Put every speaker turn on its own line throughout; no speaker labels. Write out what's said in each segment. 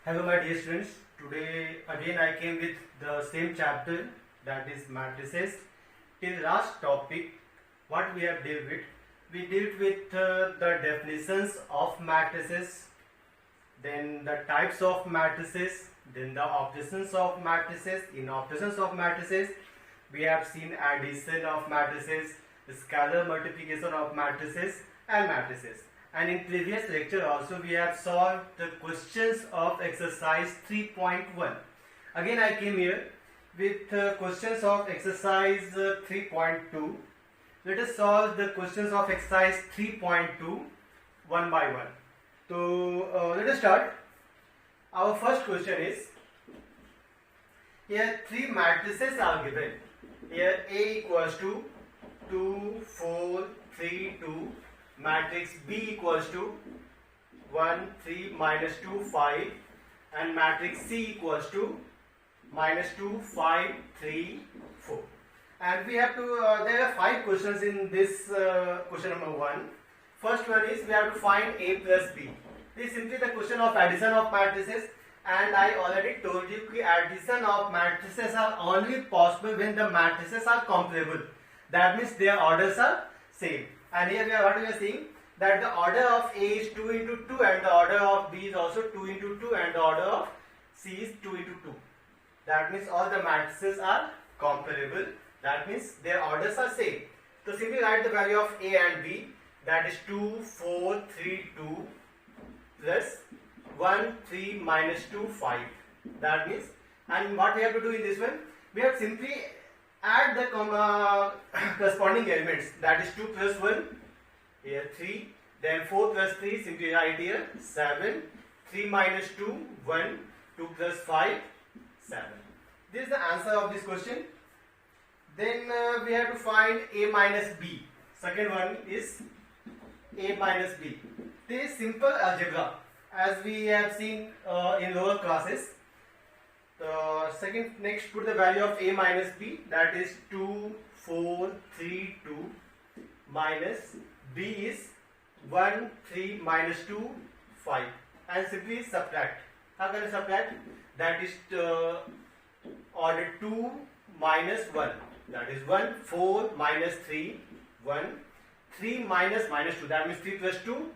Hello my dear students, today again I came with the same chapter, that is matrices. Till last topic what we have dealt with, we dealt with the definitions of matrices, then the types of matrices, then the operations of matrices. In operations of matrices we have seen addition of matrices, scalar multiplication of matrices and matrices. And in previous lecture also we have solved the questions of exercise 3.1. Again I came here with questions of exercise 3.2. Let us solve the questions of exercise 3.2 one by one. So let us start. Our first question is, here three matrices are given. Here A equals to 2, 4, 3, 2. Matrix B equals to 1, 3, minus 2, 5, and matrix C equals to minus 2, 5, 3, 4. And we have to, there are 5 questions in this question number 1. First one is we have to find A plus B. This is simply the question of addition of matrices, and I already told you that addition of matrices are only possible when the matrices are comparable. That means their orders are same. And here what we are seeing, that the order of A is 2 into 2 and the order of B is also 2 into 2 and the order of C is 2 into 2. That means all the matrices are comparable. That means their orders are same. So simply write the value of A and B, that is 2, 4, 3, 2 plus 1, 3, minus 2, 5. That means, and what we have to do in this one, we have simply add the corresponding elements, that is 2 plus 1, here 3, then 4 plus 3, simply write here 7, 3 minus 2, 1, 2 plus 5, 7. This is the answer of this question. Then we have to find A minus B. Second one is A minus B. This is simple algebra, as we have seen in lower classes. Second, next put the value of A minus B, that is 2, 4, 3, 2 minus B is 1, 3, minus 2, 5, and simply subtract. How can you subtract? That is order 2 minus 1, that is 1, 4 minus 3, 1, 3 minus 2, that means 3 plus 2,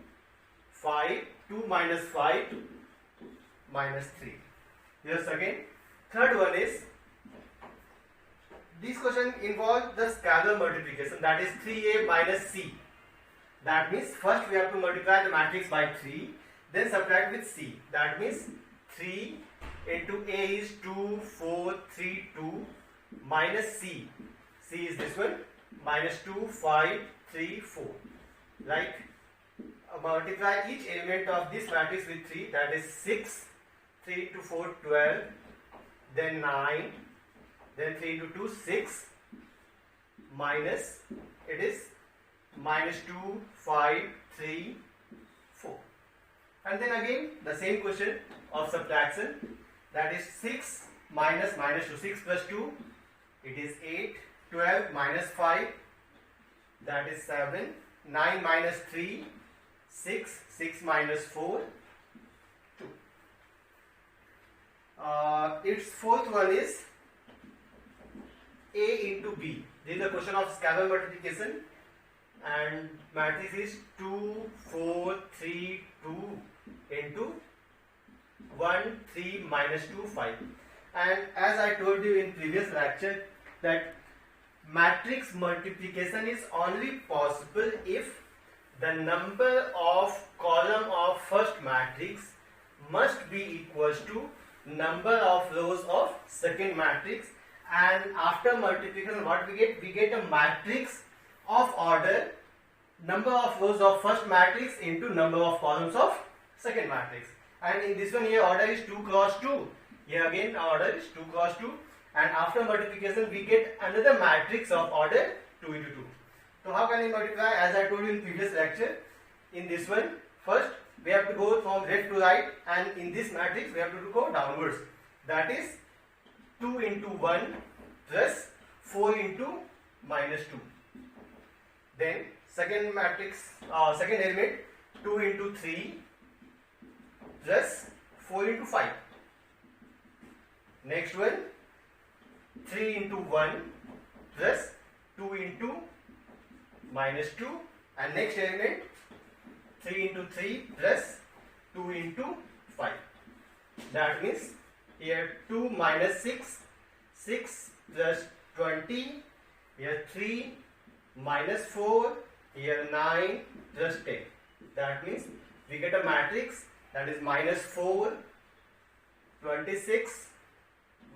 5, 2 minus 5, minus 3. Yes, again. Third one is, this question involves the scalar multiplication, that is 3A minus C. That means first we have to multiply the matrix by 3, then subtract with C. That means 3 into A is 2, 4, 3, 2 minus C. C is this one, minus 2, 5, 3, 4. Like multiply each element of this matrix with 3, that is 6, 3 into 4, 12, then 9, then 3 into 2, 6, minus, it is minus 2, 5, 3, 4. And then again the same question of subtraction, that is 6 minus 2, 6 plus 2, it is 8, 12 minus 5, that is 7, 9 minus 3, 6, 6 minus 4, 2. Its fourth one is A into B. This is the question of scalar multiplication, and matrix is 2, 4, 3, 2 into 1, 3, minus 2, 5. And as I told you in previous lecture, that matrix multiplication is only possible if the number of column of first matrix must be equals to number of rows of second matrix, and after multiplication what we get? We get a matrix of order number of rows of first matrix into number of columns of second matrix. And in this one here order is 2 cross 2. Here again order is 2 cross 2, and after multiplication we get another matrix of order 2 into 2. So how can we multiply? As I told you in previous lecture, in this one first we have to go from left to right, and in this matrix we have to go downwards. That is 2 into 1 plus 4 into minus 2. Then second matrix, second element 2 into 3 plus 4 into 5. Next one 3 into 1 plus 2 into minus 2, and next element 3 into 3 plus 2 into 5. That means here 2 minus 6, 6 plus 20, here 3 minus 4, here 9 plus 10. That means we get a matrix that is minus 4, 26,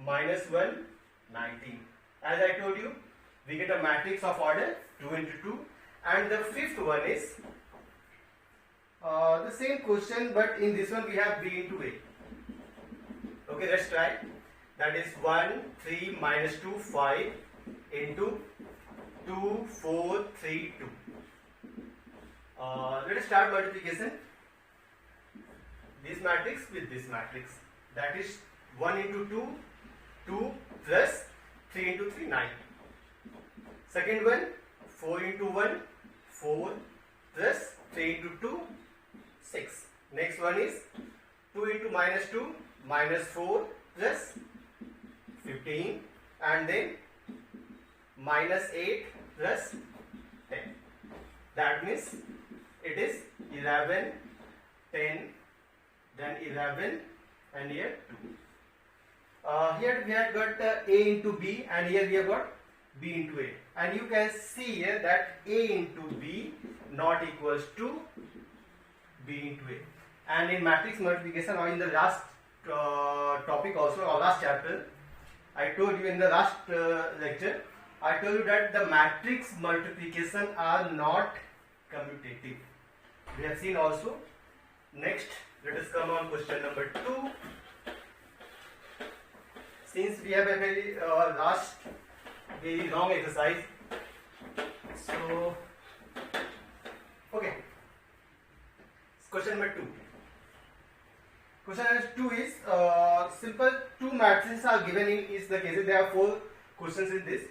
minus 1, 19. As I told you, we get a matrix of order 2 into 2, and the fifth one is the same question, but in this one we have b into a. Okay, let's try. That is 1, 3, minus 2, 5 into 2, 4, 3, 2. Let us start multiplication. This matrix with this matrix. That is 1 into 2, 2 plus 3 into 3, 9. Second one, 4 into 1, 4 plus 3 into 2, 6. Next one is 2 into minus 2, minus 4 plus 15, and then minus 8 plus 10. That means it is 11, 10, then 11, and here 2. Here we have got a into b, and here we have got b into a, and you can see here that a into b not equals to b into a. And in matrix multiplication, or in the last topic also, or last chapter, I told you in the last lecture, I told you that the matrix multiplication are not commutative. We have seen also. Next, let us come on question number 2. Since we have a very very long exercise, so okay. Question number 2. Question number 2 is simple. Two matrices are given in each the cases. There are 4 questions in this.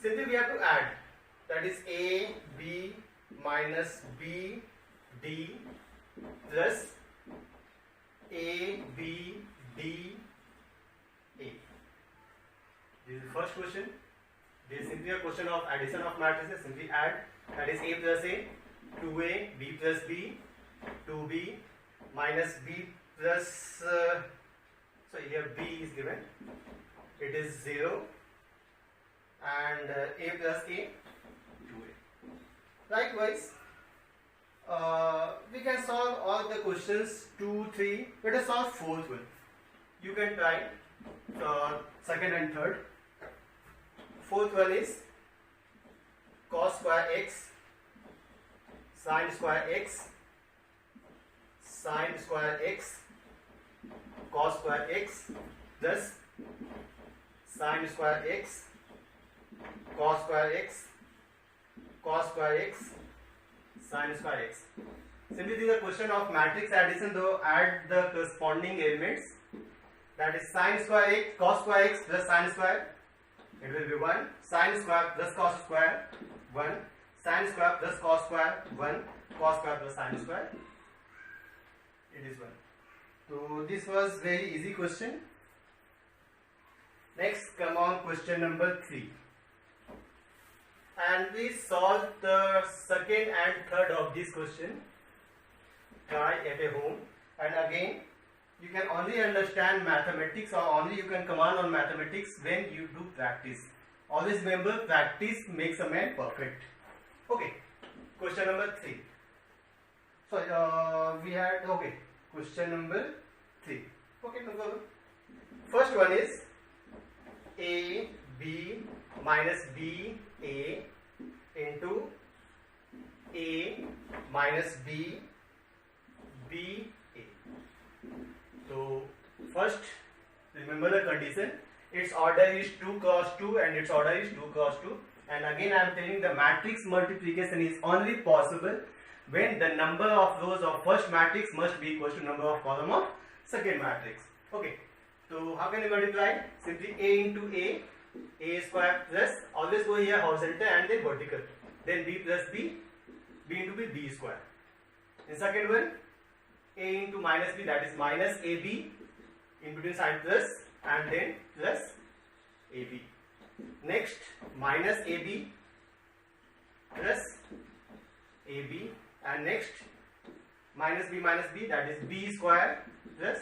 Simply we have to add. That is A, B minus B, D plus A, B, D, A. This is the first question. This is simply a question of addition of matrices. Simply add. That is A plus A, 2A, B plus B, 2B minus B plus, so here B is given. It is 0, and A plus A, 2A. Likewise, we can solve all the questions 2, 3. Let us solve fourth one. You can try second and third. Fourth one is cos square x, sin square x, sin square x, cos square x plus sin square x, cos square x, cos square x, sin square x. Simply this is a question of matrix addition, though add the corresponding elements. That is sin square x, cos square x plus sin square. It will be 1. Sin square plus cos square, 1. Sin square plus cos square, 1. Cos square plus sin square. It is 1. So this was very easy question. Next, come on question number 3. And please solve the second and third of this question. Try at a home. And again, you can only understand mathematics, or only you can command on mathematics when you do practice. Always remember, practice makes a man perfect. Okay, question number 3. So we had, okay, question number 3. Okay, no problem. First one is A, B minus B, A into A minus B, B, A. So first, remember the condition. Its order is 2 cross 2 and its order is 2 cross 2. And again I am telling the matrix multiplication is only possible when the number of rows of first matrix must be equal to number of column of second matrix. Okay. So how can you multiply? Simply A into A square plus, always go here horizontal and then vertical. Then B plus B, B into B, B square. In second one, A into minus B, that is minus AB, in between sign plus, and then plus AB. Next, minus AB plus AB, and next minus B, that is B square plus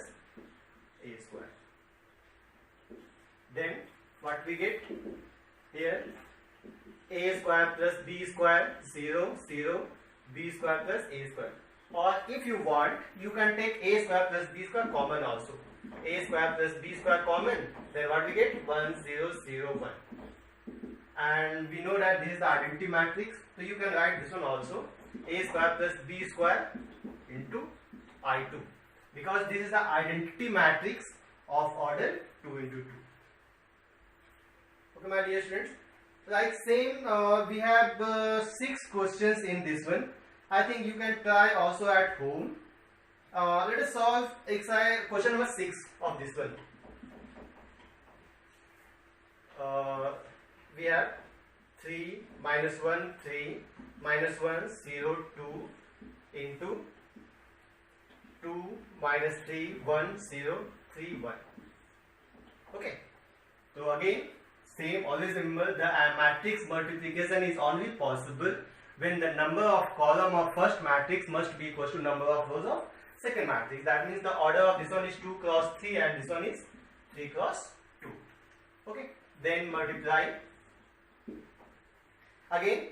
A square. Then what we get here, A square plus B square, 0, 0, B square plus A square. Or if you want, you can take A square plus B square common also. A square plus B square common, then what we get? 1, 0, 0, 1. And we know that this is the identity matrix, so you can write this one also, A square plus B square into I2, because this is the identity matrix of order 2 into 2. Okay, my dear students, like same we have 6 questions in this one. I think you can try also at home. Let us solve exercise question number 6 of this one. We have 3 minus 1 3 minus 1 0 2 into 2 minus 3 1 0 3 1. Okay, so again same, always remember the matrix multiplication is only possible when the number of column of first matrix must be equal to number of rows of second matrix. That means the order of this one is 2 cross 3 and this one is 3 cross 2. Okay, then multiply. Again,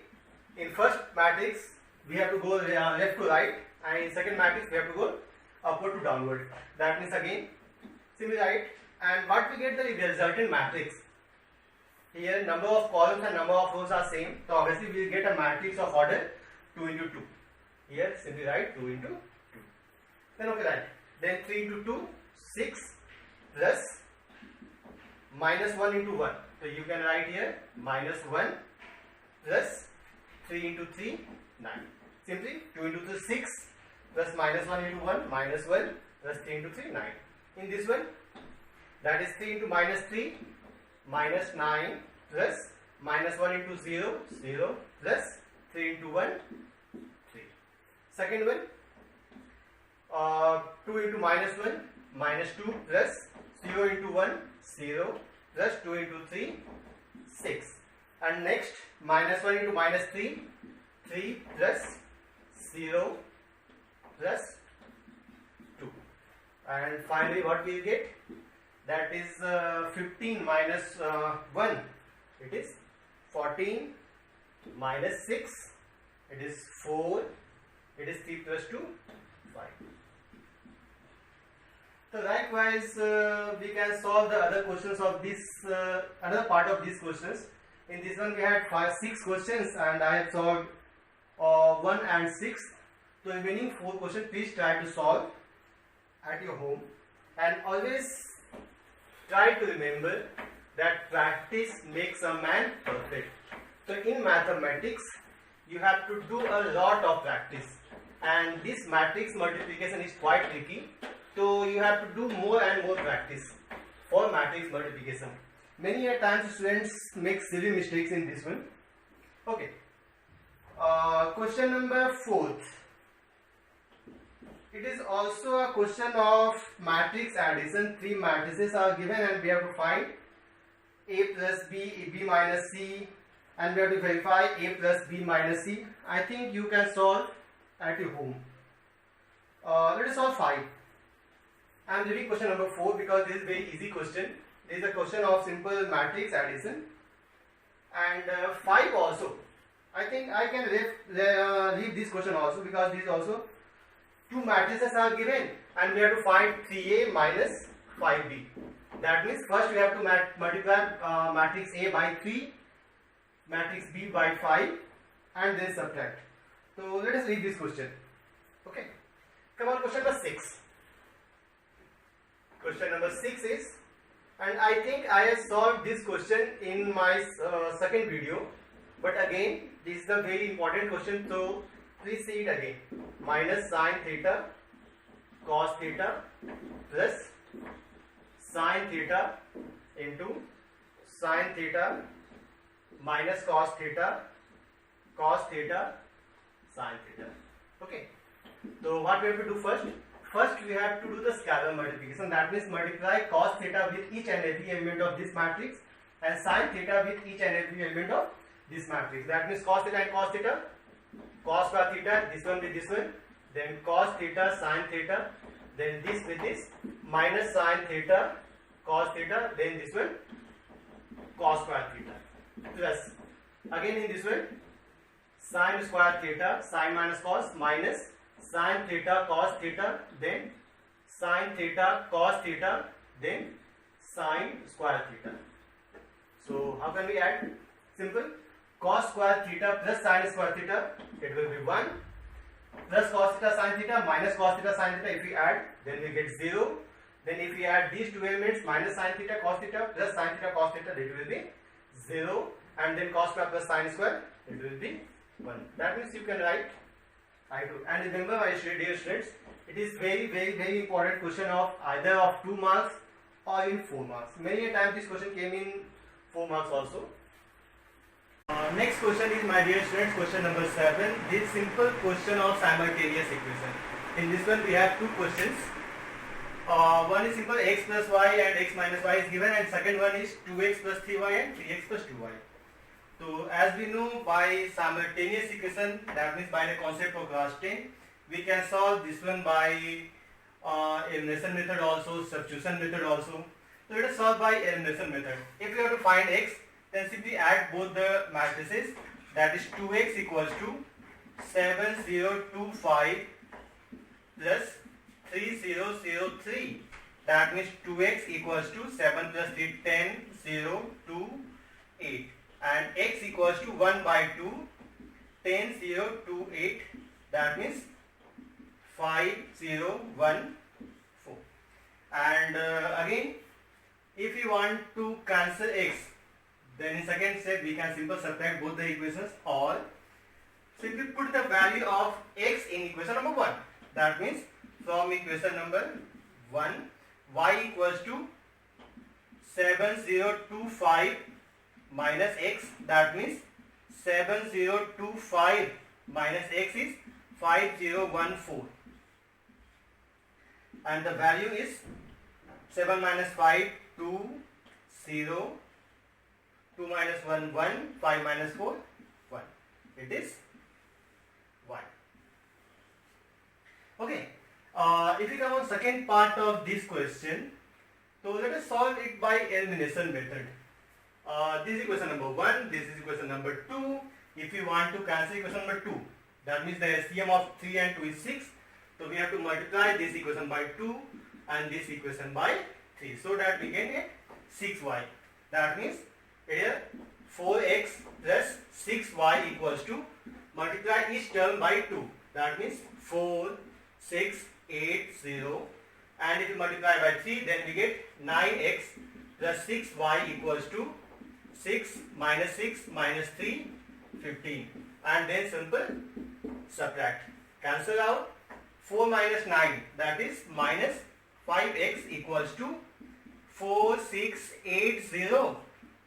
in first matrix we have to go left to right, and in second matrix we have to go upward to downward. That means again simply write, and what we get the resultant matrix. Here number of columns and number of rows are same, so obviously we will get a matrix of order 2 into 2. Here simply write 2 into 2. Then okay, right. Then 3 into 2 6 plus minus 1 into 1. So you can write here minus 1 plus 3 into 3 9. Simply 2 into 2 6 plus minus 1 into 1 minus 1 plus 3 into 3 9. In this one, that is 3 into minus 3 minus 9 plus minus 1 into 0 0 plus 3 into 1 3. Second one, 2 into minus 1 minus 2 plus 0 into 1 0 plus 2 into 3 6. And next minus 1 into minus 3 3 plus 0 plus 2. And finally what we will get, that is 15 minus 1, it is 14 minus 6, it is 4, it is 3 plus 2 5. So likewise we can solve the other questions of this another part of these questions. In this one we had 6 questions and I have solved 1 and 6. So remaining 4 questions please try to solve at your home, and always try to remember that practice makes a man perfect. So in mathematics you have to do a lot of practice, and this matrix multiplication is quite tricky, so you have to do more and more practice for matrix multiplication. Many a times students make silly mistakes in this one. Okay, question number 4. It is also a question of matrix addition. 3 matrices are given and we have to find A plus B, B minus C, and we have to verify A plus B minus C. I think you can solve at your home. Let us solve 5. I am reading question number 4 because this is a very easy question. This is a question of simple matrix addition. And 5 also, I think I can leave this question also, because this also 2 matrices are given and we have to find 3A minus 5B. That means first we have to multiply matrix A by 3, matrix B by 5, and then subtract. So let us read this question. Okay, come on, question number 6. Question number 6 is, and I think I have solved this question in my second video, but again this is a very important question, so please see it again. Minus sine theta cos theta plus sine theta into sine theta minus cos theta sine theta. Okay, so what we have to do first? first we have to do the scalar multiplication. That means multiply cos theta with each and every element of this matrix and sin theta with each and every element of this matrix. That means cos theta and cos theta, cos square theta, this one with this one, then cos theta sin theta, then this with this, minus sin theta cos theta, then this one cos square theta, plus again in this one sin square theta, sin minus cos, minus sin theta cos theta, then sin theta cos theta, then sin square theta. So how can we add? Simple. Cos square theta plus sin square theta, it will be 1, plus cos theta sin theta minus cos theta sin theta. If we add, then we get 0. Then if we add these two elements, minus sin theta cos theta plus sin theta cos theta, it will be 0, and then cos square plus sin square, it will be 1. That means you can write I2. And remember, my dear students, it is very important question of either of 2 marks or in 4 marks. Many a time this question came in 4 marks also. Next question is, my dear students, question number 7. This simple question of simultaneous equation. In this one we have 2 questions. One is simple, x plus y and x minus y is given, and second one is 2x plus 3y and 3x plus 2y. So as we know, by simultaneous equation, that means by the concept of Grothendieck, we can solve this one by elimination method also, substitution method also. So let us solve by elimination method. If we have to find x, then simply add both the matrices, that is 2x equals to 7025 plus 3003. That means 2x equals to 7 plus 3, 10, 0, 2, 8. And x equals to 1 by 2, 10, 0, 2, 8. That means 5, 0, 1, 4. And again, if you want to cancel x, then in second step we can simply subtract both the equations, or simply put the value of x in equation number 1. That means from equation number 1, y equals to 7025 minus x, that means 7025 minus x is 5014, and the value is 7 minus 5, 2, 0, 2 minus 1, 1, 5 minus 4, 1. It is 1. Okay. If we come on second part of this question, so let us solve it by elimination method. This is equation number 1, this is equation number 2. If you want to cancel equation number 2, that means the LCM of 3 and 2 is 6. So we have to multiply this equation by 2 and this equation by 3, so that we can get 6y. That means here 4x plus 6y equals to, multiply each term by 2. That means 4, 6, 8, 0. And if you multiply by 3, then we get 9x plus 6y equals to 6 minus 3, 15. And then simple subtract. Cancel out. 4 minus 9, that is minus 5x equals to 4, 6, 8, 0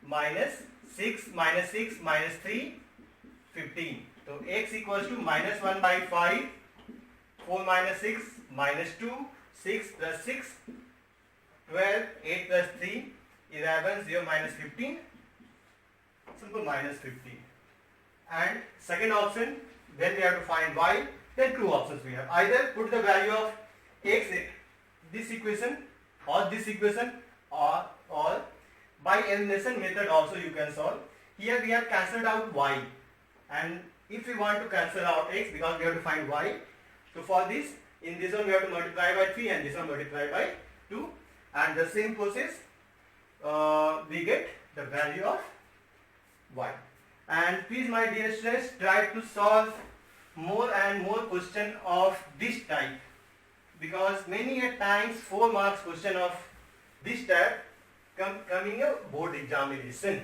minus 6 minus 6 minus 3, 15. So x equals to minus 1 by 5, 4 minus 6 minus 2, 6 plus 6, 12, 8 plus 3, 11, 0 minus 15, simple minus 15. And second option, then we have to find y. Then two options we have. Either put the value of x in this equation or this equation, or by elimination method also you can solve. Here we have cancelled out y, and if we want to cancel out x, because we have to find y, so for this, in this one we have to multiply by 3 and this one multiply by 2, and the same process we get the value of y. And please, my dear students, try to solve more and more question of this type, because many a times 4 marks question of this type coming a board examination.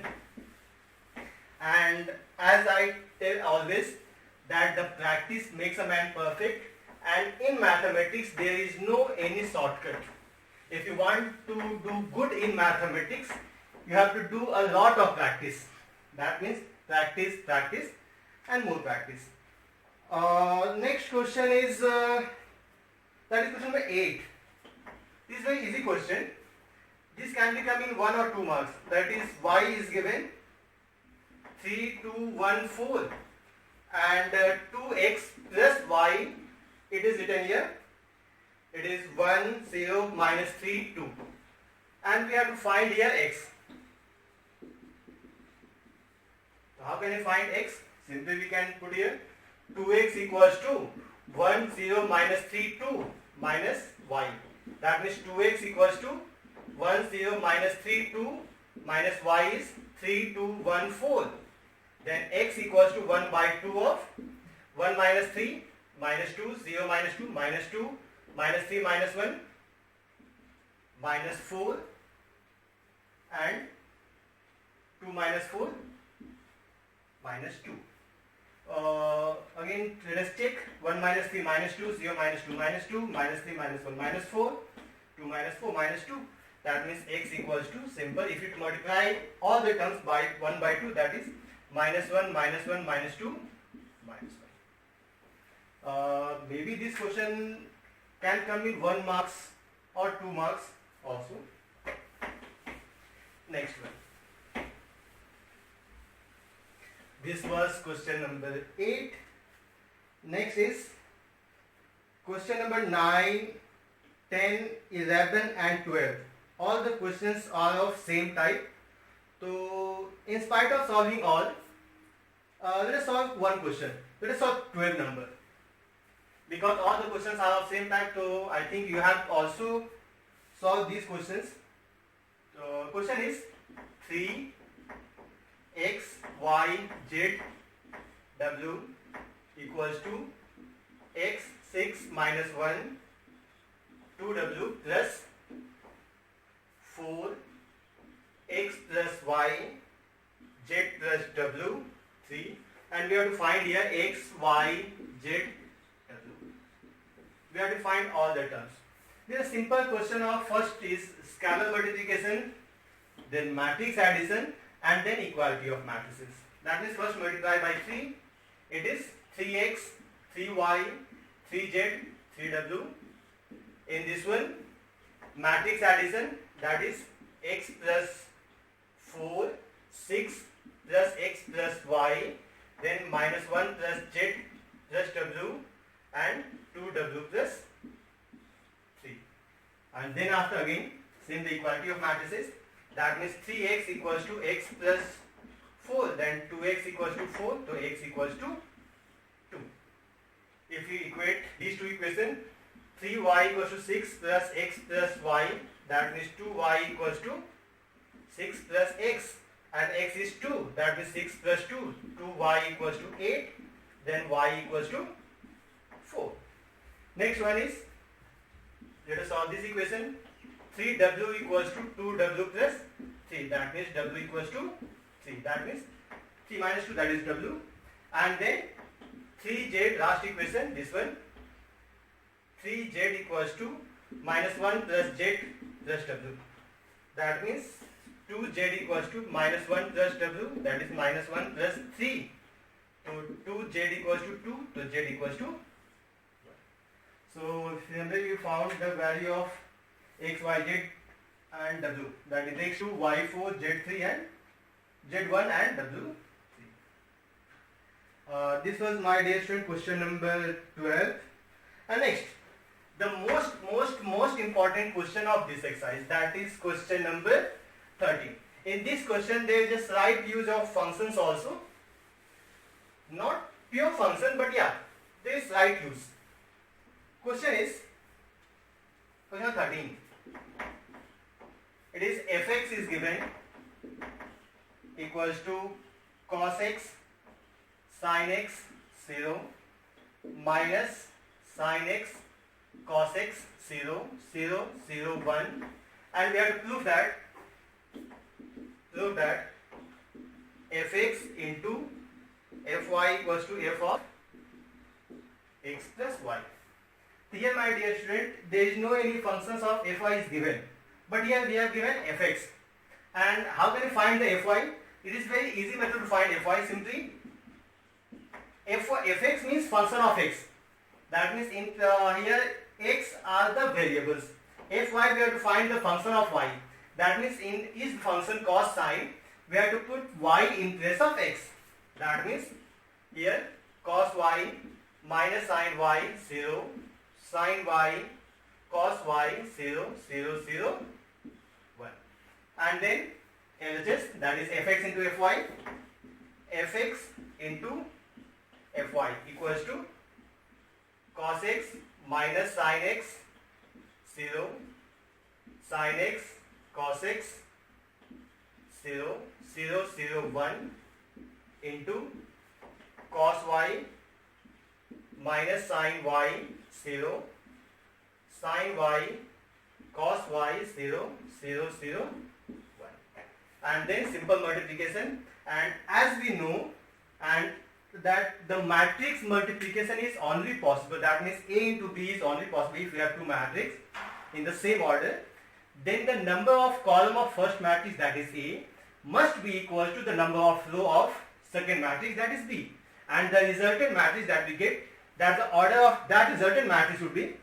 And as I tell always, that the practice makes a man perfect, and in mathematics there is no any shortcut. If you want to do good in mathematics, you have to do a lot of practice. That means practice, practice and more practice. Next question is That is question number 8. This is very easy question. This can be come in 1 or 2 marks. That is, y is given 3, 2, 1, 4 and 2x plus y, it is written here. It is 1, 0, minus 3, 2. And we have to find here x. So how can we find x? Simply we can put here 2x equals to 1, 0, minus 3, 2 minus y. That means 2x equals to 1, 0, minus 3, 2 minus y is 3, 2, 1, 4. Then x equals to 1 by 2 of 1 minus 3 minus 2, 0 minus 2 minus 2 minus 3 minus 1 minus 4 and 2 minus 4 minus 2. Again let us check. 1 minus 3 minus 2, 0 minus 2 minus 2 minus 3 minus 1 minus 4, 2 minus 4 minus 2. That means x equals to, simple, if you multiply all the terms by 1 by 2, that is minus 1 minus 1 minus 2 minus 1. Maybe this question can come in 1 marks or 2 marks also. Next one. This was question number 8. Next is question number 9, 10, 11 and 12. All the questions are of same type. So in spite of solving all, let us solve one question. Let us solve 12 number. Because all the questions are of same type, so I think you have also solved these questions. So question is 3 x, y, z, w equals to x 6 minus 1, 2w plus 4 x plus y, z plus w 3, and we have to find here x, y, z, w. We have to find all the terms. This is a simple question of first is scalar multiplication, then matrix addition, and then equality of matrices. That means first multiply by 3, it is 3x, 3y, 3z, 3w. In this one, matrix addition, that is x plus 4, 6 plus x plus y, then minus 1 plus z plus w and 2w plus 3. And then after again, same the equality of matrices. That means 3x equals to x plus 4, then 2x equals to 4, so x equals to 2. If we equate these two equations, 3y equals to 6 plus x plus y, that means 2y equals to 6 plus x, and x is 2, that means 6 plus 2, 2y equals to 8, then y equals to 4. Next one is, let us solve this equation. 3w equals to 2w plus 3, that means w equals to 3, that means 3 minus 2, that is w, and then 3z, last equation, this one, 3z equals to minus 1 plus z plus w, that means 2z equals to minus 1 plus w, that is minus 1 plus 3, so 2z equals to 2, so z equals to 1. So remember we found the value of x, y, z and w, that is x2, y4, z3 and z1 and w3. This was my dear student question number 12. And next, the most important question of this exercise, that is question number 13. In this question there is a slight use of functions also, not pure function, but yeah, there is slight use. Question is question 13. It is fx is given equals to cos x sin x 0 minus sin x cos x 0 0 0 1, and we have to prove that fx into fy equals to f of x plus y. Here my dear student, there is no any functions of fy is given, but here we have given fx. And how can you find the fy? It is very easy method to find fy. Simply fx means function of x. That means in here x are the variables. Fy we have to find the function of y. That means in each function cos sine we have to put y in place of x. That means here cos y minus sine y 0, sine y cos y 0 0 0 1, and then LHS, that is fx into fy, fx into fy equals to cos x minus sin x 0, sin x cos x 0 0 0 1 into cos y minus sin y 0, sin y cos y 0 0 0 1, and then simple multiplication. And as we know, and that the matrix multiplication is only possible, that means A into B is only possible if we have two matrices in the same order, then the number of column of first matrix, that is A, must be equal to the number of row of second matrix, that is B, and the resultant matrix that we get, that the order of that resultant matrix would be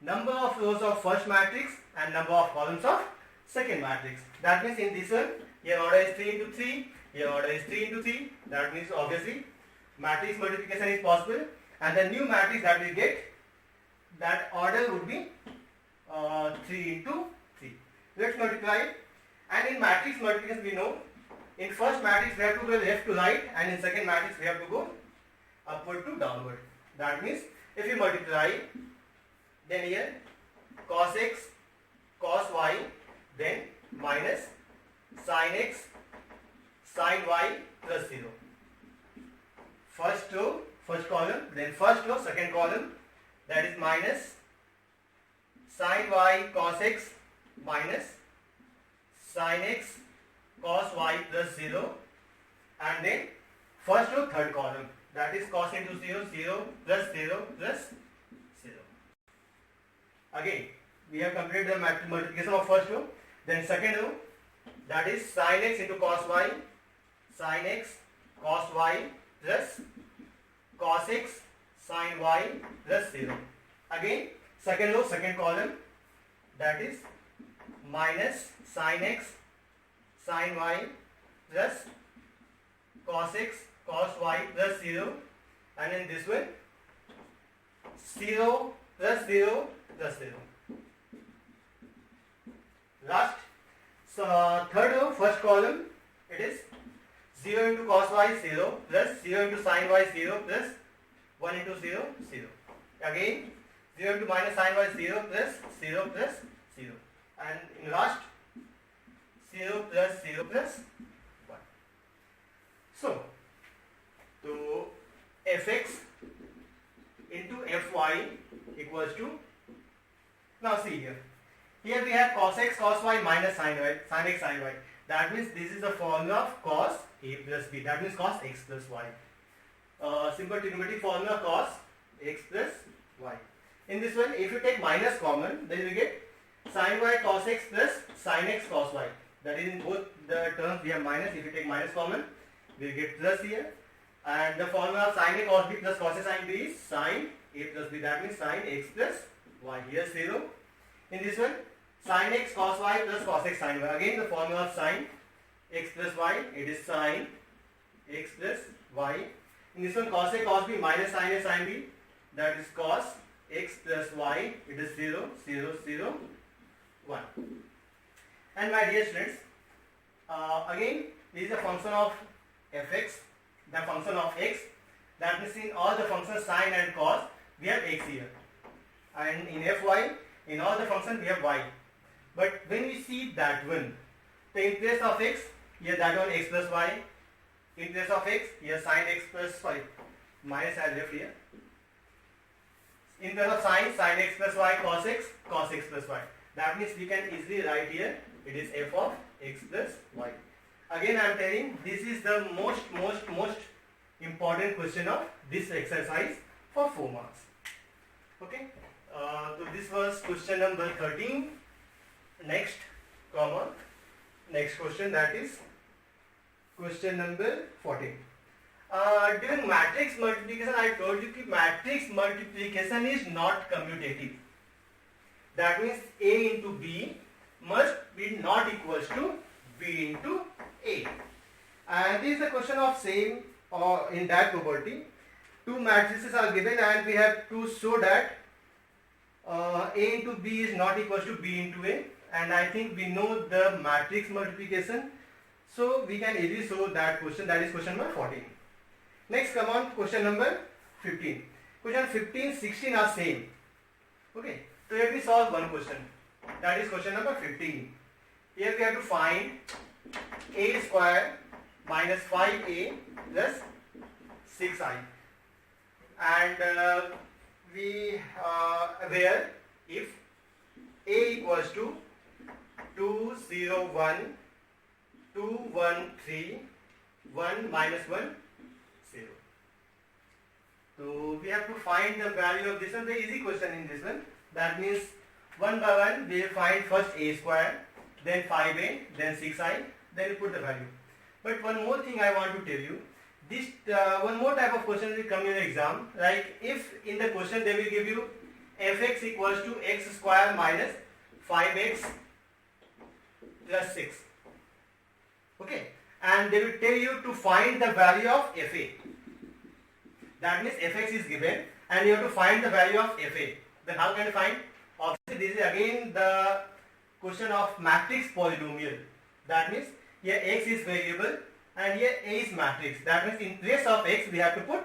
number of rows of first matrix and number of columns of second matrix. That means in this one, here order is 3 into 3, here order is 3 into 3, that means obviously matrix multiplication is possible, and the new matrix that we get, that order would be 3 into 3. Let's multiply, and in matrix multiplication we know, in first matrix we have to go left to right, and in second matrix we have to go upward to downward. That means if you multiply, then here cos x cos y, then minus sin x sin y plus 0. First row, first column, then first row, second column, that is minus sin y cos x minus sin x cos y plus 0, and then first row, third column, that is cos into 0 0 plus 0 plus 0. Again we have completed the multiplication of first row, then second row, that is sin x into cos y, sin x cos y plus cos x sin y plus 0. Again second row, second column, that is minus sin x sin y plus cos x cos y plus 0, and in this one 0 plus 0 plus 0. Last, so third row, first column, it is 0 into cos y 0 plus 0 into sin y 0 plus 1 into 0 0. Again 0 into minus sin y 0 plus 0 plus 0, and in last 0 plus 0 plus 1. So fx into fy equals to, now see here we have cos x cos y minus sin x sin y. That means this is the formula of cos a plus b, that means cos x plus y. Simple trigonometric formula cos x plus y. In this one, if you take minus common, then you get sin y cos x plus sin x cos y. That is, in both the terms we have minus. If you take minus common, we will get plus here. And the formula of sin a cos b plus cos a sin b is sin a plus b. That means sin x plus y. Here 0. In this one, sin x cos y plus cos x sin y. Again the formula of sin x plus y, it is sin x plus y. In this one, cos a cos b minus sin a sin b, that is cos x plus y, it is 0 0 0 1. And my dear students, again this is a function of fx, the function of x. That means in all the functions sin and cos we have x here, and in fy, in all the functions we have y. But when we see that one, so in place of x, here that one x plus y, in place of x, here sin x plus y, minus I left here. In place of sin x plus y, cos x plus y. That means we can easily write here, it is f of x plus y. Again I am telling, this is the most important question of this exercise for 4 marks. Okay, so this was question number 13. Next question, that is question number 14. During matrix multiplication, I told you that matrix multiplication is not commutative. That means A into B must be not equals to B into A. And this is the question of same in that property. Two matrices are given and we have to show that A into B is not equals to B into A. And I think we know the matrix multiplication. So we can easily show that question. That is question number 14. Next come on question number 15. Question 15, 16 are same. Okay. So let me solve one question. That is question number 15. Here we have to find A square minus 5A plus 6I. And where if A equals to 2, 0, 1, 2, 1, 3, 1 minus 1, 0. So we have to find the value of this one. Very easy question in this one. That means one by one we will find first A square, then 5A, then 6I, then we put the value. But one more thing I want to tell you. This one more type of question will come in the exam. Like if in the question they will give you fx equals to x square minus 5x plus 6. Okay, and they will tell you to find the value of fa. That means fx is given and you have to find the value of fa. Then how can you find? Obviously this is again the question of matrix polynomial. That means here x is variable and here A is matrix. That means in place of x we have to put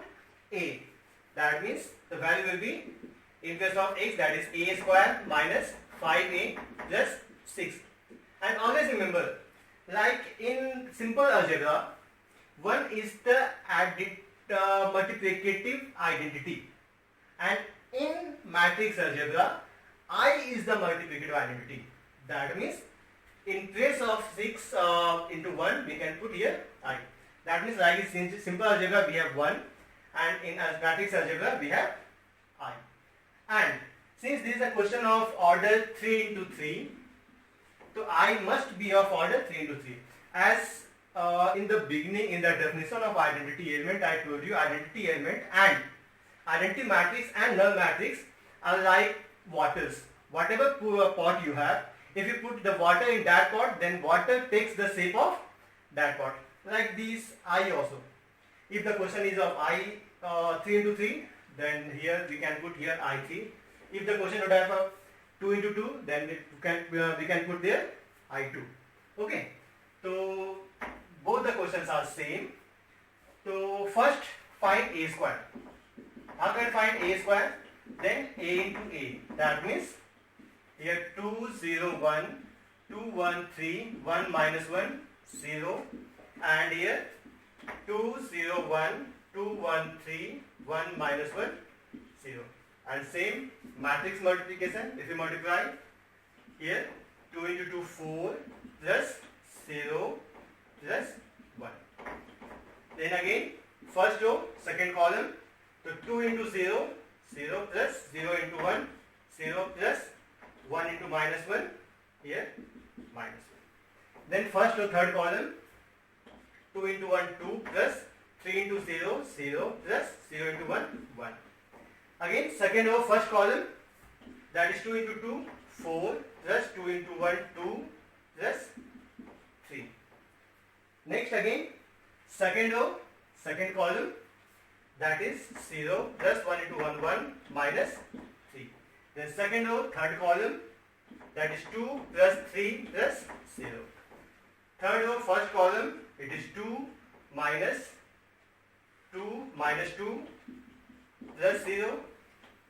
A. That means the value will be in place of x, that is A square minus 5A plus 6. And always remember, like in simple algebra, 1 is the multiplicative identity, and in matrix algebra I is the multiplicative identity. That means in place of 6 into 1 we can put here I. That means like in simple algebra we have 1 and in matrix algebra we have I. And since this is a question of order 3 into 3, so I must be of order 3 into 3. As in the beginning, in the definition of identity element, I told you identity element and identity matrix and null matrix are like waters. Whatever pot you have, if you put the water in that pot, then water takes the shape of that pot. Like this I also. If the question is of I 3 into 3, then here we can put here I3. If the question would have a 2 into 2, then we can put there I2. Okay. So both the questions are same. So first find A square. How can I find A square? Then A into A. That means here 2, 0, 1, 2, 1, 3, 1 minus 1, 0. And here 2, 0, 1, 2, 1, 3, 1 minus 1, 0. And same matrix multiplication. If you multiply here 2 into 2, 4 plus 0 plus 1. Then again first row, second column. So 2 into 0, 0 plus 0 into 1, 0 plus 1 into minus 1, here minus 1. Then first row, third column, 2 into 1, 2 plus 3 into 0, 0 plus 0 into 1, 1. Again second row, first column, that is 2 into 2, 4 plus 2 into 1, 2 plus 3. Next again second row, second column, that is 0 plus 1 into 1, 1 minus 3. Then second row, third column, that is 2 plus 3 plus 0. Third row, first column, it is 2 minus 2 plus 0.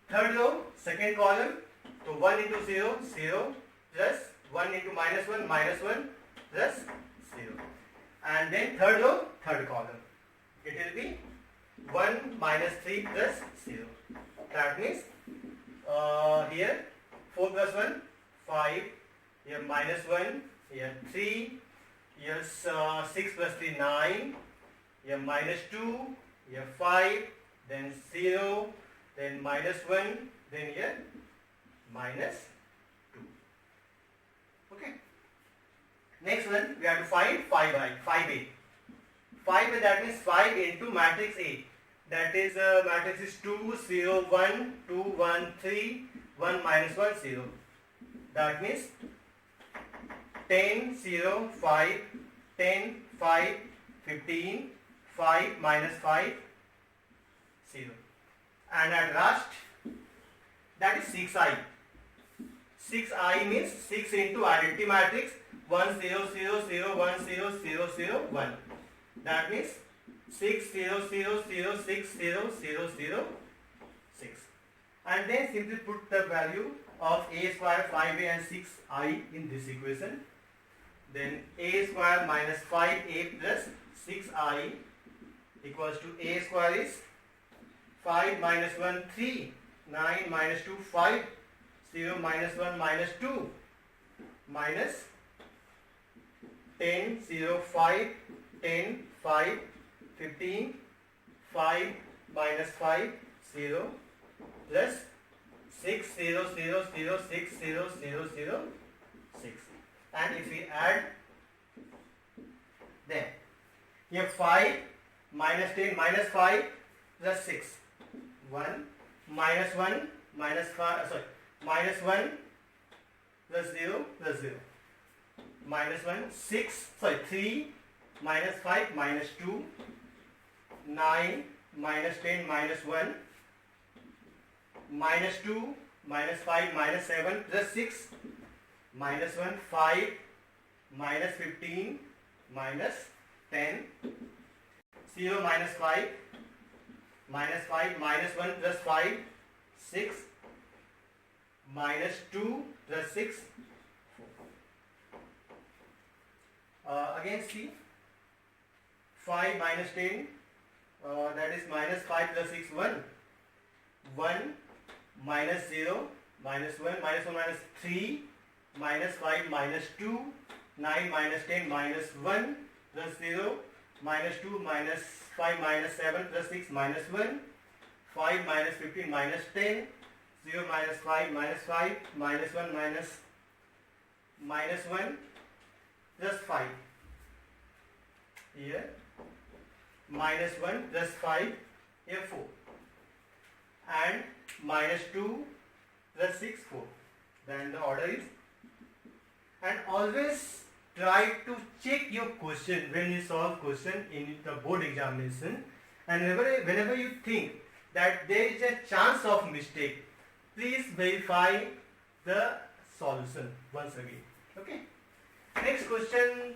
Third row, second column, so 1 into 0, 0 plus 1 into minus 1 plus 0. And then third row, third column, it will be 1 minus 3 plus 0. That means here 4 plus 1, 5, here minus 1, here 3, here 6 plus 3, 9, here minus 2, here 5, then 0, then minus 1, then here minus 2. Okay. Next one, we have to find 5a. 5 that means 5 into matrix A. That is matrix is 2 0 1 2 1 3 1 minus 1 0. That means 10 0 5 10 5 15 5 minus 5 0. And at last that is 6i. 6i means 6 into identity matrix 1 0 0 0 1 0 0 0 1. That means 6 0 0 0 6 0 0 0 6. And then simply put the value of a square 5a and 6i in this equation. Then a square minus 5a plus 6i equals to a square is 5 minus 1 3 9 minus 2 5 0 minus 1 minus 2 minus 10 0 5 10 5 15 5 minus 5 0 plus 6 0 0 0 6 0 0 0 6. And if we add, then here 5 minus 10 minus 5 plus 6 1 minus 1 minus 5 minus 1 plus 0 plus 0 minus 1 3 minus 5 minus 2 9 minus 10 minus 1 minus 2 minus 5 minus 7 plus 6 minus 1 5 minus 15 minus 10 0 minus 5 minus 5 minus 1 plus 5 6 minus 2 plus 6 again see 5 minus 10 that is minus 5 plus 6 1 1 minus 0 minus 1 minus 1 minus 3 minus 5 minus 2 9 minus 10 minus 1 plus 0 minus 2 minus 5 minus 7 plus 6 minus 1 5 minus 15 minus 10 0 minus 5 minus 5 minus 1 minus 1 plus 5 here minus 1 plus 5 here 4 and minus 2 plus 6 4. Then the order is, and always try to check your question when you solve question in the board examination, and whenever you think that there is a chance of mistake, please verify the solution once again. Okay. Next question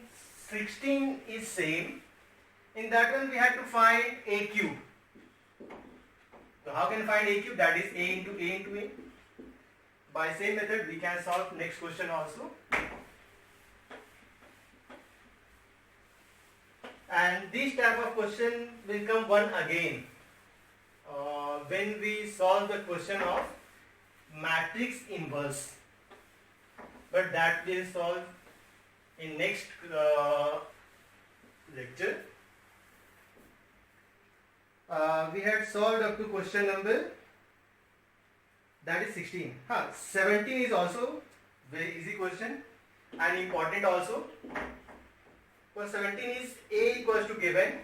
16 is same. In that one we had to find a cube. So how can we find a cube? That is a into a into a. By same method we can solve next question also. And this type of question will come one again when we solve the question of matrix inverse. But that will solve in next lecture. We had solved up to question number, that is 16. 17 is also very easy question and important also. For 17 is a equals to given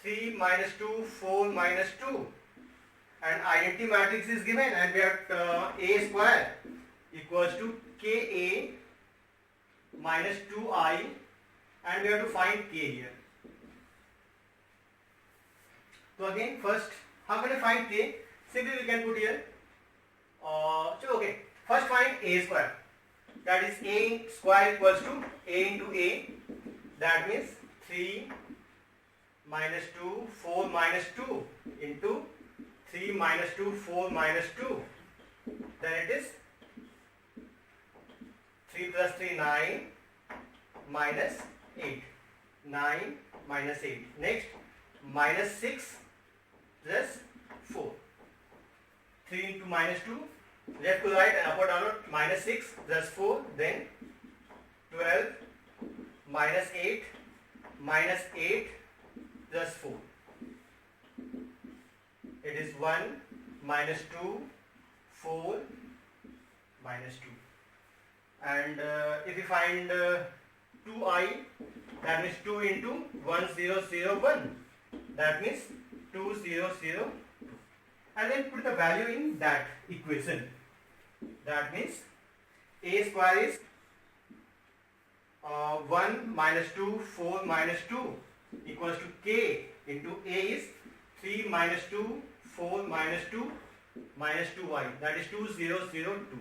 3 minus 2 4 minus 2 and identity matrix is given, and we have a square equals to ka minus 2i, and we have to find k here. So again, first, how can I find k? Simply we can put here. Okay, first find a square. That is a square equals to a into a. That means 3 minus 2 4 minus 2 into 3 minus 2 4 minus 2. Then it is 3 plus 3 9 minus 8. 9 minus 8. Next minus 6 plus 4. 3 into minus 2, left to right and upward downward, minus 6 plus 4, then 12 minus 8 plus 4. It is 1 minus 2 4 minus 2. And if you find 2i, that means 2 into 1001, that means 2002, and then put the value in that equation. That means a square is 1 minus 2, 4 minus 2 equals to k into a is 3 minus 2, 4 minus 2 minus 2y, that is 2002,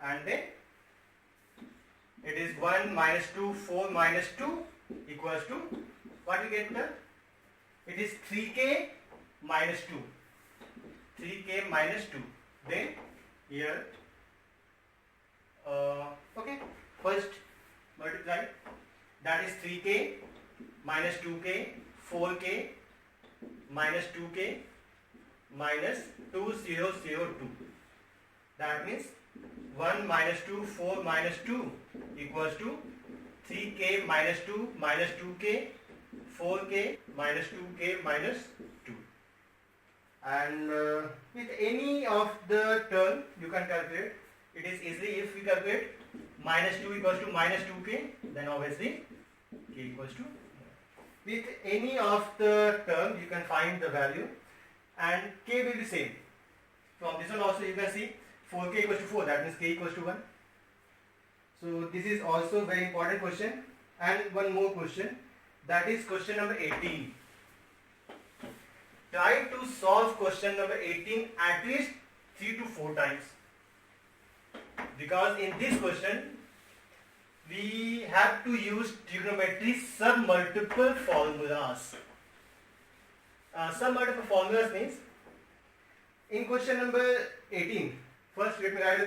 and then it is 1 minus 2, 4 minus 2 equals to, what we get there? It is 3k minus 2. 3k minus 2. Then here, okay, first multiply, that is 3k minus 2k, 4k minus 2k minus 2002. That means 1 minus 2, 4 minus 2 equals to 3k minus 2 minus 2k, 4k minus 2k minus 2. And with any of the term you can calculate. It is easy if we calculate minus 2 equals to minus 2k, then obviously k equals to. With any of the term you can find the value, and k will be same. From this one also you can see 4k equals to 4, that means k equals to 1. So this is also very important question. And one more question, that is question number 18. Try to solve question number 18 at least 3 to 4 times, because in this question we have to use trigonometry submultiple formulas. Submultiple formulas means in question number 18, first let me write the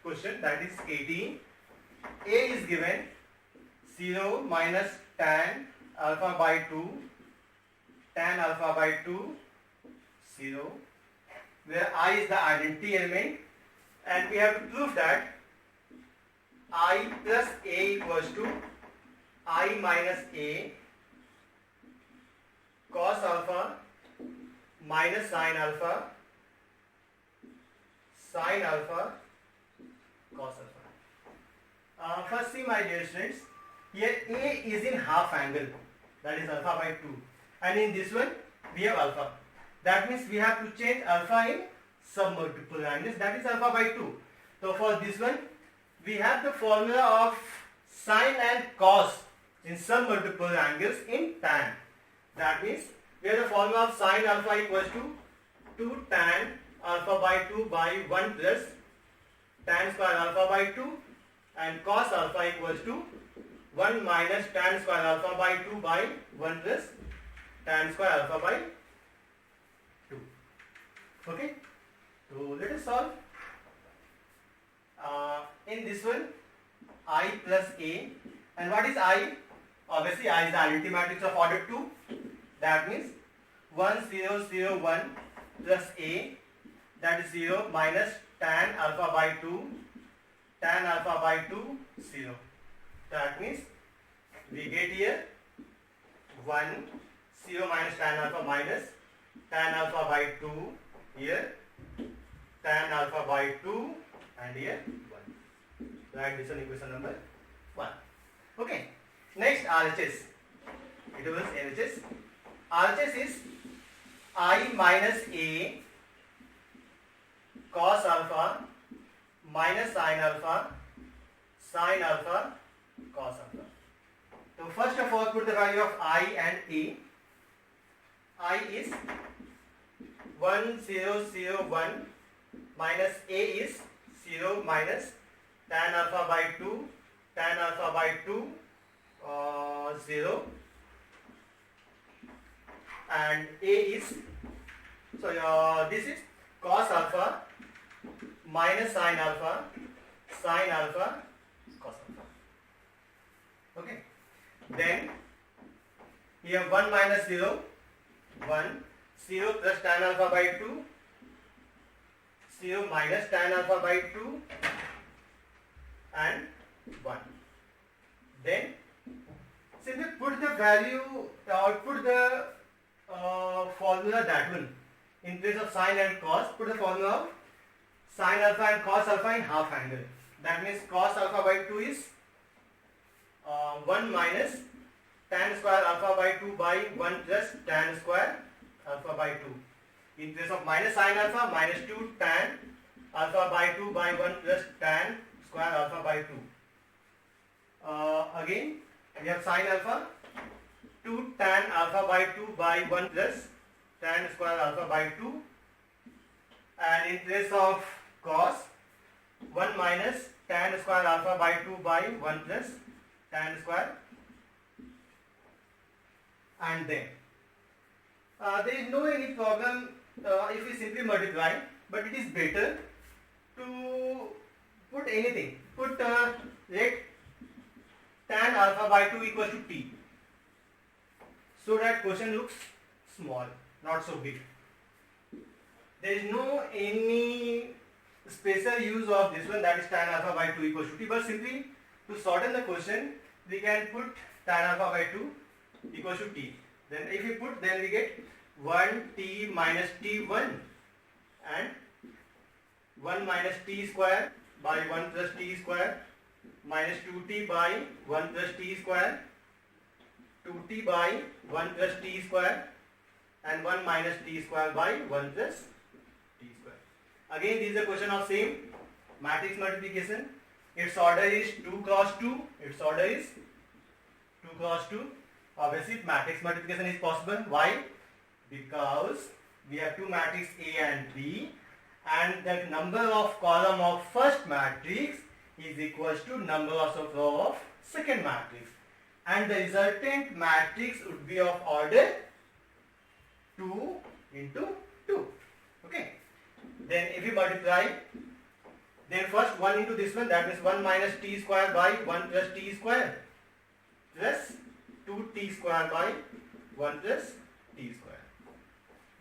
question that is 18. A is given 0 minus tan alpha by 2, tan alpha by 2, 0, where I is the identity element, and we have to prove that I plus A equals to I minus A cos alpha minus sin alpha cos alpha. First see my dear students, here A is in half angle, that is alpha by 2, and in this one we have alpha. That means we have to change alpha in submultiple angles, that is alpha by 2. So for this one we have the formula of sine and cos in submultiple angles in tan. That means we have the formula of sine alpha equals to 2 tan alpha by 2 by 1 plus tan square alpha by 2, and cos alpha equals to 1 minus tan square alpha by 2 by 1 plus tan square alpha by 2. Okay, so let us solve. In this one I plus A, and what is I? Obviously I is the identity matrix of order 2. That means 1 0 0 1 plus A, that is 0 minus tan alpha by 2, tan alpha by 2, 0. That means we get here 1 0 minus tan alpha minus tan alpha by 2, here tan alpha by 2, and here 1. Write this one equation number 1. Okay. Next RHS. It was LHS. RHS is I minus A cos alpha minus sin alpha cos alpha. So first of all put the value of I and A. I is 1 0 0 1 minus A is 0 minus tan alpha by 2, tan alpha by 2, 0, and A is, so this is cos alpha minus sin alpha cos alpha. Okay, then here 1 minus 0, 1, 0 plus tan alpha by 2, 0 minus tan alpha by 2, and 1. Then simply put the value or put the formula that one in place of sine and cos. Put the formula of sine alpha and cos alpha in half angle. That means cos alpha by 2 is 1 minus tan square alpha by 2 by 1 plus tan square alpha by 2. In place of minus sin alpha, minus 2 tan alpha by 2 by 1 plus tan square alpha by 2. Again, we have sin alpha, 2 tan alpha by 2 by 1 plus tan square alpha by 2. And in place of cos, 1 minus tan square alpha by 2 by 1 plus tan square. And then there is no any problem if we simply multiply, but it is better to put anything. Put let tan alpha by 2 equals to t, so that question looks small, not so big. There is no any special use of this one, that is tan alpha by 2 equals to t, but simply to shorten the question we can put tan alpha by 2 equals to t. Then if we put, then we get 1t minus t1 and 1 minus t square by 1 plus t square minus 2t by 1 plus t square, 2t by 1 plus t square and 1 minus t square by 1 plus t square. Again, this is a question of same matrix multiplication. Its order is 2 cross 2. Its order is 2 cross 2. Obviously, matrix multiplication is possible. Why? Because we have two matrices A and B, and the number of column of first matrix is equals to number of row of second matrix, and the resultant matrix would be of order 2 into 2. Okay. Then if we multiply, then first 1 into this one, that means 1 minus t square by 1 plus t square plus 2t square by 1 plus t square.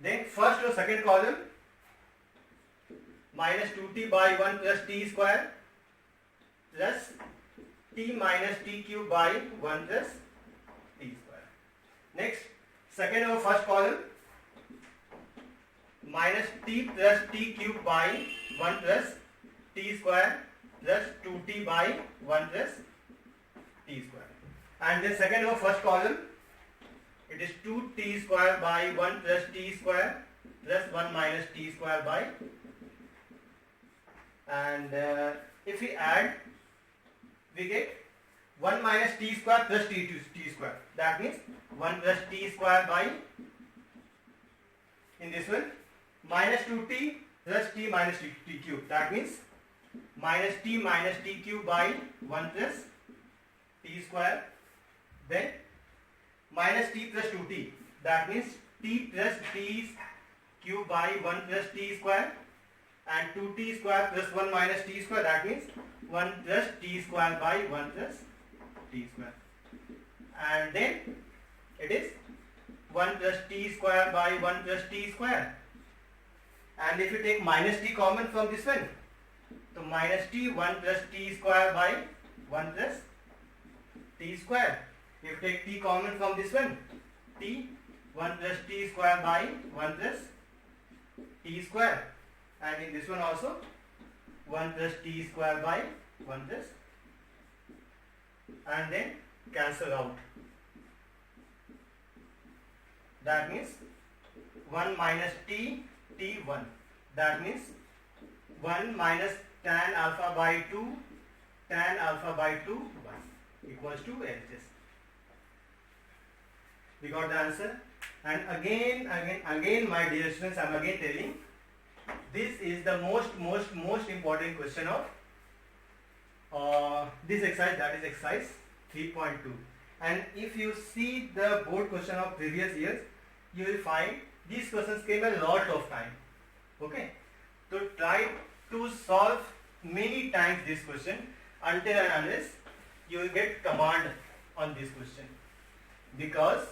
Then first or second column, minus 2t by 1 plus t square plus t minus t cube by 1 plus t square. Next, second or first column, minus t plus t cube by 1 plus t square plus 2t by 1 plus t square. And then second or first column, it is 2t square by 1 plus t square plus 1 minus t square by, and if we add, we get 1 minus t square plus t square. That means 1 plus t square by, in this one, minus 2t plus t minus t cube. That means minus t cube by 1 plus t square. Then minus t plus 2t. That means t plus t cube by 1 plus t square, and 2t square plus 1 minus t square. That means 1 plus t square by 1 plus t square. And then it is 1 plus t square by 1 plus t square. And if you take minus t common from this one, so minus t 1 plus t square by 1 plus t square. If you take t common from this one, t 1 plus t square by 1 plus t square. And in this one also 1 plus t square by 1 plus, and then cancel out. That means 1 minus t, t1. That means 1 minus tan alpha by 2, tan alpha by 2, 1 equals to LHS. We got the answer. And again, my dear students, I am again telling, this is the most important question of this exercise, that is exercise 3.2. And if you see the board question of previous years, you will find these questions came a lot of time. Okay, so try to solve many times this question until and unless you will get command on this question, because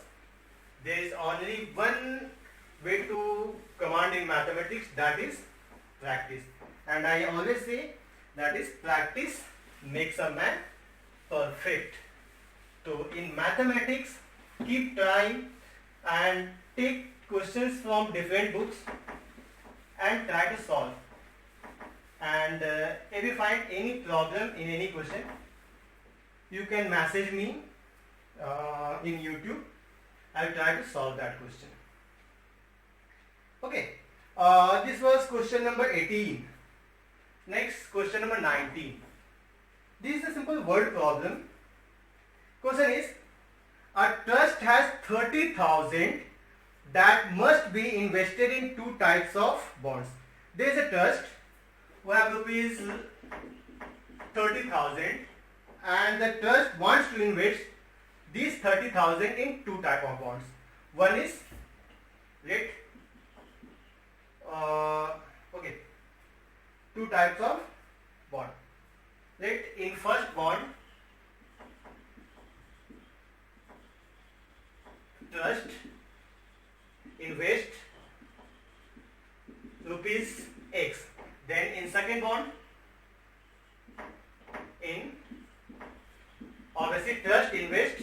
there is only one way to command in mathematics, that is practice. And I always say that is practice makes a man perfect. So in mathematics, keep trying and take questions from different books and try to solve. And if you find any problem in any question, you can message me in YouTube. I'll try to solve that question. Okay, this was question number 18. Next, question number 19. This is a simple word problem. Question is, a trust has 30,000 that must be invested in two types of bonds. There is a trust who have rupees 30,000 and the trust wants to invest these 30,000 in two type of bonds. One is two types of bond. In first bond, trust invest rupees X. Then in second bond, obviously trust invest,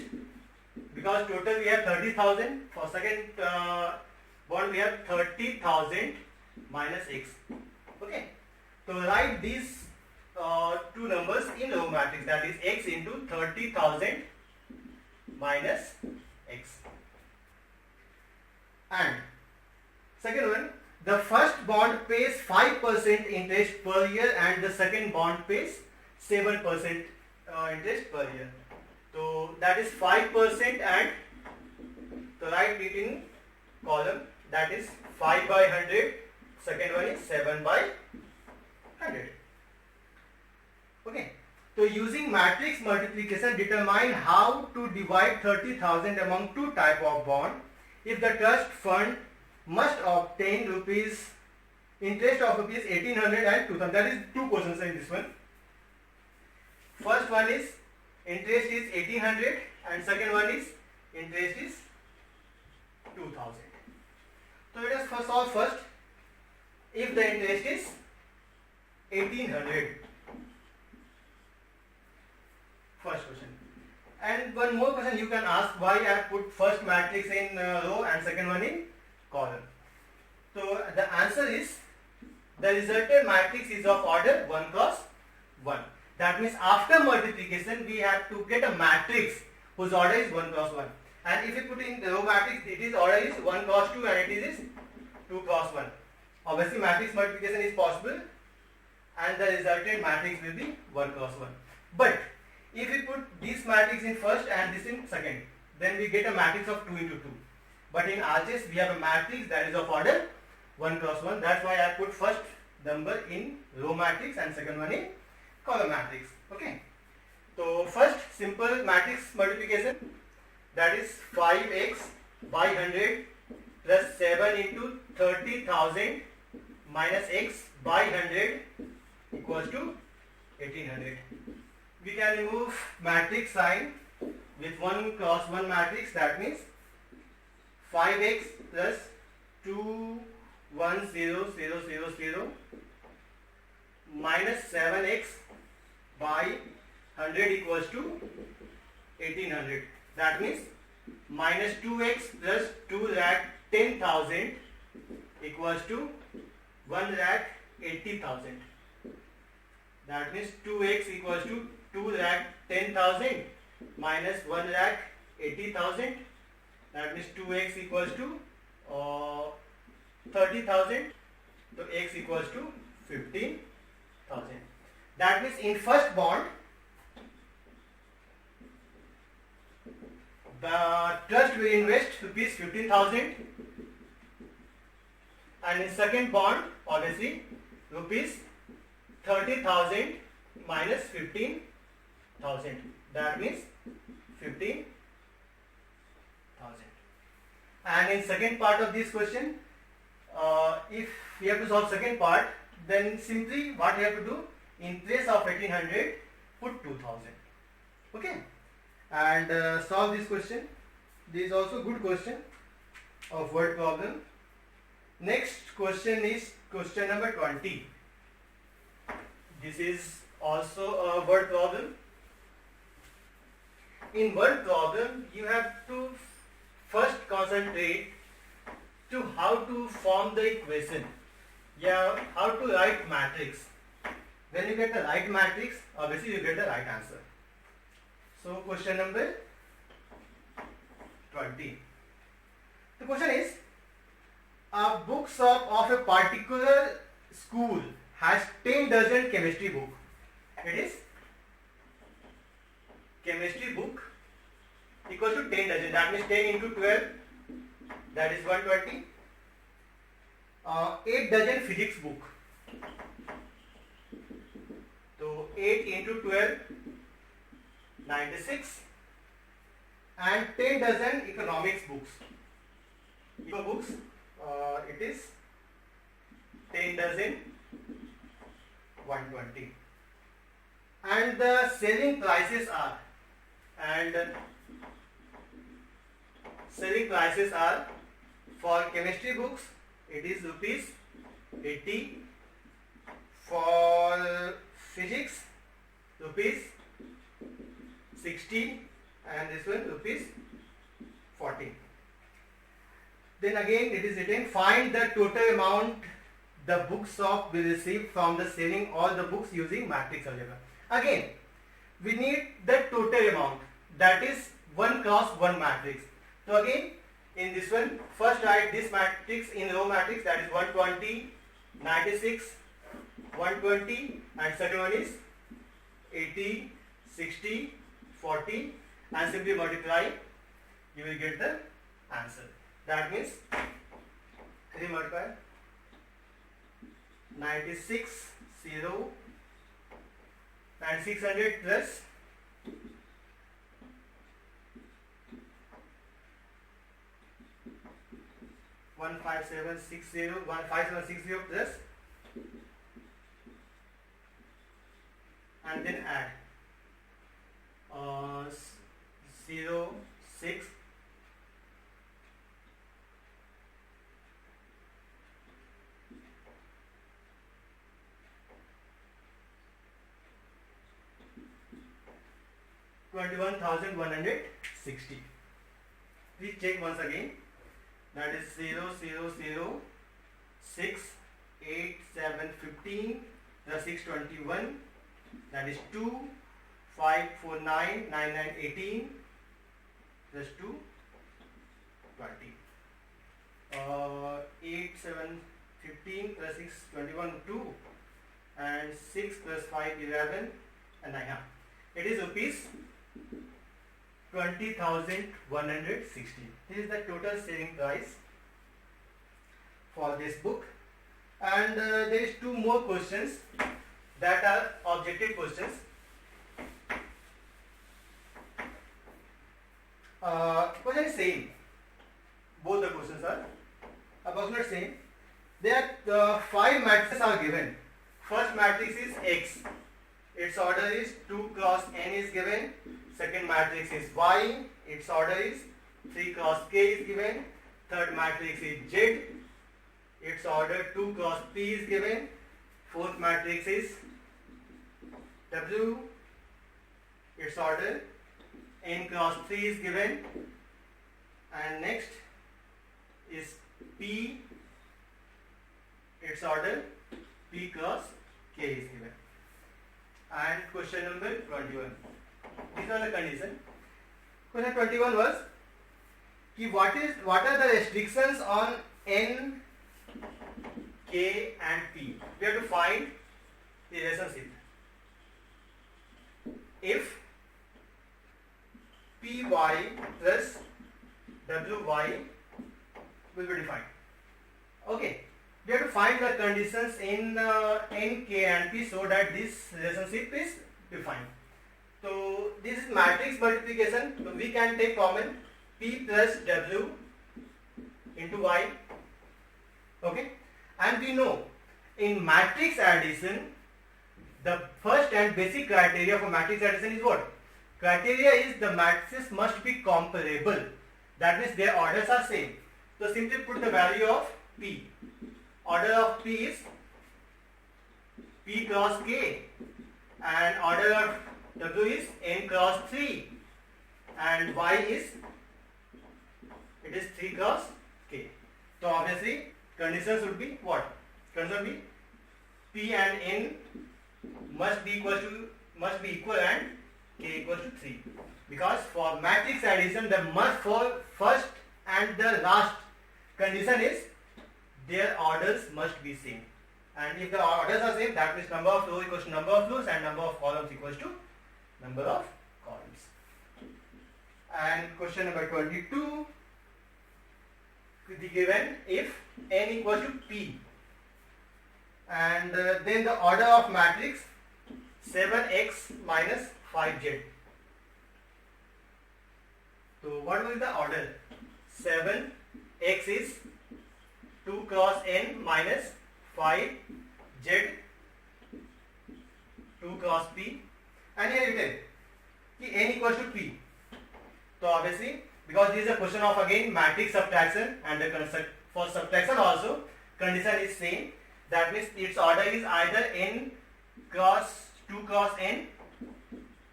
because total we have 30,000. For second bond we have 30,000 minus X. Okay. So write these two numbers in row matrix, that is X into 30,000 minus X. And second one, the first bond pays 5% interest per year and the second bond pays 7% interest per year. So that is 5%, and so write it in column, that is 5 by 100, second one is 7 by 100. Okay. So using matrix multiplication, determine how to divide 30,000 among two type of bond. If the trust fund must obtain interest of rupees 1800 and 2000, that is two questions in this one. First one is interest is 1800 and second one is interest is 2000. So let us first solve first. If the interest is 1800, first question. And one more question you can ask, why I have put first matrix in row and second one in column. So the answer is, the resultant matrix is of order 1 cross 1. That means after multiplication we have to get a matrix whose order is 1 cross 1. And if you put in the row matrix, its order is 1 cross 2 and it is 2 cross 1. Obviously matrix multiplication is possible and the resultant matrix will be 1 cross 1. But if we put this matrix in first and this in second, then we get a matrix of 2 into 2. But in RHS we have a matrix that is of order 1 cross 1. That's why I put first number in row matrix and second one in column matrix. Okay. So first simple matrix multiplication, that is 5x by 100 plus 7 into 30,000 minus x by 100 equals to 1800. We can remove matrix sign with 1 cross 1 matrix. That means 5x plus 2 1 0 0 0 0 minus 7x by 100 equals to 1800. That means minus 2x plus 2 lakh 10,000 equals to 1 lakh 80,000. That means 2x equals to 2 lakh 10,000 minus 1 lakh 80,000. That means 2x equals to 30,000. So x equals to 15,000. That means in first bond the trust will invest rupees 15,000, and in second bond obviously rupees 30,000 minus 15,000. That means 15,000. And in second part of this question, if we have to solve second part, then simply what we have to do, in place of 1800 put 2000. Okay, and solve this question. This is also good question of word problem. Next question is question number 20. This is also a word problem. In word problem you have to first concentrate to how to form the equation, how to write matrix. When you get the right matrix, obviously you get the right answer. So question number 20. The question is, a book shop of a particular school has 10 dozen chemistry book. It is chemistry book equals to 10 dozen. That means 10 into 12, that is 120. 8 dozen physics book. So 8 into 12, 96. And 10 dozen economics books. Eco books, it is 10 dozen, 120. And the selling prices are, for chemistry books it is rupees 80, for physics rupees 60, and this one rupees 40. Then again it is written, find the total amount the book shop will receive from the selling all the books using matrix algebra. Again we need the total amount, that is 1 cross 1 matrix. So again in this one, first write this matrix in row matrix, that is 120, 96, 120, and second one is 80, 60, 40, and simply multiply, you will get the answer. That means 3 multiply 96, 0, and 600 plus 15760 plus, and then add 0, 6, 21,160. Please check once again. That is 0, 0, 0, 6, 8, 7, 15, plus 621. That is 2, 5, 4, 9, 9, 9, 18, plus 2, 20. 8, 7, 15, plus 6, 21, 2, and 6 plus 5, 11, and 9. It is rupees 20,160. This is the total selling price for this book. And there is 2 more questions that are objective questions. Question is same. Both the questions are approximately same. There are 5 matrices are given. First matrix is X. Its order is 2 cross n is given. Second matrix is Y. Its order is 3 cross k is given. Third matrix is Z. Its order 2 cross p is given. Fourth matrix is W. Its order n cross 3 is given. And next is P. Its order P cross k is given. And question number 21. These are the condition. Question 21 was, what are the restrictions on N, K and P? We have to find the relationship. If Py plus Wy will be defined. Okay. We have to find the conditions in N, K and P so that this relationship is defined. So this is matrix multiplication. So we can take common P plus W into Y. Okay. And we know in matrix addition, the first and basic criteria for matrix addition is what? Criteria is the matrices must be comparable. That means their orders are same. So simply put the value of P. Order of P is P cross K, and order of W is N cross 3, and Y is 3 cross K. So obviously conditions would be what? Condition would be P and N must be equal and k equals to 3. Because for matrix addition, the must for first and the last condition is their orders must be same. And if the orders are same, that means number of rows equals to number of rows and number of columns equals to number of columns. And question number 22, given if n equals to p and then the order of matrix 7x minus 5z. So what will be the order? 7x is 2 cross n minus 5z 2 cross p, and here written n equals to p. So obviously, because this is a question of again matrix subtraction, and the for subtraction also condition is same. That means its order is either n cross 2 cross n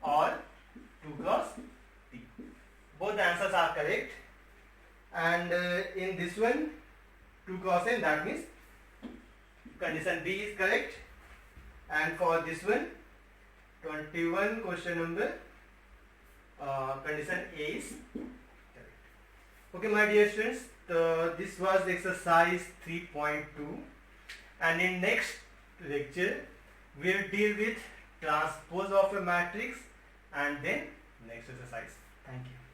or 2 cross p. Both the answers are correct. And in this one 2 cross n, that means condition B is correct. And for this one 21 question number condition A is correct. Okay, my dear students, this was exercise 3.2, and in next lecture we will deal with transpose of a matrix and then next exercise. Thank you.